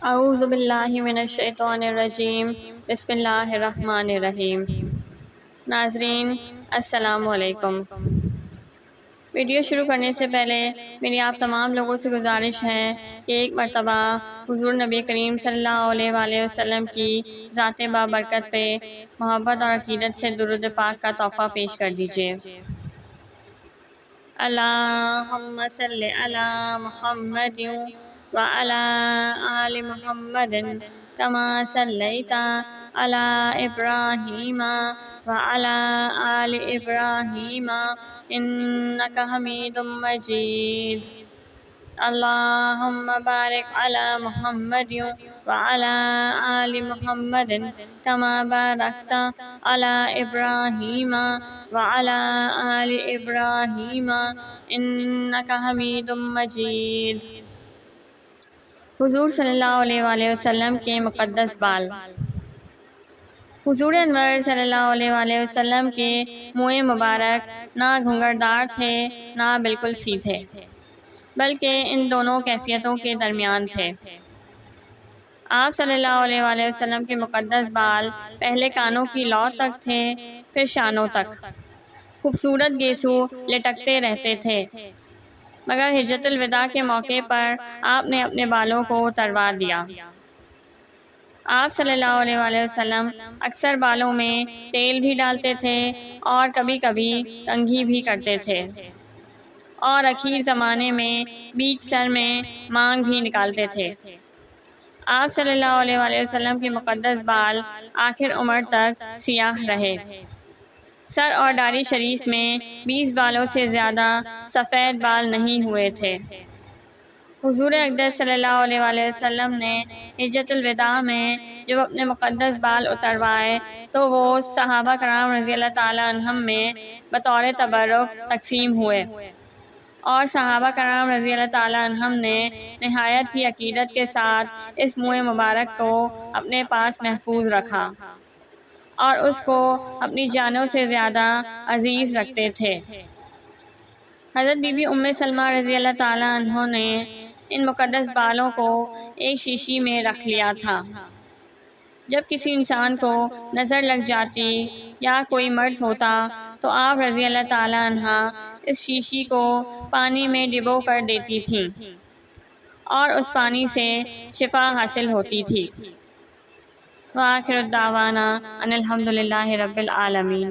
اعوذ باللہ من الشیطان الرجیم، بسم اللہ الرحمن الرحیم۔ ناظرین السلام علیکم۔ ویڈیو شروع کرنے سے پہلے میری آپ تمام لوگوں سے گزارش ہے کہ ایک مرتبہ حضور نبی کریم صلی اللہ علیہ وآلہ وسلم کی ذات بابرکت پہ محبت اور عقیدت سے درود پاک کا تحفہ پیش کر دیجیے۔ اللہم صلی علی محمد وعلی آل محمد کما صلیت علی ابراہیم وعلی آل ابراہیم انک حمید مجید۔ اللہم بارک علی محمد وعلی آل محمد کما بارکت علی ابراہیم وعلی آل ابراہیم انک حمید مجید۔ حضور صلی اللہ علیہ وآلہ وسلم کے مقدس بال۔ حضور انور صلی اللہ علیہ وآلہ وسلم کے منہ مبارک نہ گھنگردار تھے نہ بالکل سیدھے، بلکہ ان دونوں کیفیتوں کے درمیان تھے۔ آپ صلی اللہ علیہ وآلہ وسلم کے مقدس بال پہلے کانوں کی لو تک تھے، پھر شانوں تک خوبصورت گیسو لٹکتے رہتے تھے، مگر حجۃ الوداع کے موقع پر آپ نے اپنے بالوں کو اتروا دیا۔ آپ صلی اللہ علیہ وآلہ وسلم اکثر بالوں میں تیل بھی ڈالتے تھے اور کبھی کبھی کنگھی بھی کرتے تھے، اور اخیر زمانے میں بیچ سر میں مانگ بھی نکالتے تھے۔ آپ صلی اللہ علیہ وآلہ وسلم کے مقدس بال آخر عمر تک سیاہ رہے۔ سر اور داڑھی شریف میں 20 بالوں سے زیادہ سفید بال نہیں ہوئے تھے۔ حضور اقدس صلی اللہ علیہ وآلہ وسلم نے حجۃ الوداع میں جب اپنے مقدس بال اتروائے تو وہ صحابہ کرام رضی اللہ تعالیٰ عنہم میں بطور تبرک تقسیم ہوئے، اور صحابہ کرام رضی اللہ تعالیٰ عنہم نے نہایت ہی عقیدت کے ساتھ اس منہ مبارک کو اپنے پاس محفوظ رکھا اور اس کو اپنی جانوں سے زیادہ عزیز رکھتے تھے۔ حضرت بی بی ام سلمہ رضی اللہ تعالیٰ عنہ نے ان مقدس بالوں کو ایک شیشی میں رکھ لیا تھا۔ جب کسی انسان کو نظر لگ جاتی یا کوئی مرض ہوتا تو آپ رضی اللہ تعالیٰ عنہ اس شیشی کو پانی میں ڈبو کر دیتی تھیں اور اس پانی سے شفا حاصل ہوتی تھی۔ وآخر دعوانا ان الحمد للہ رب العالمین۔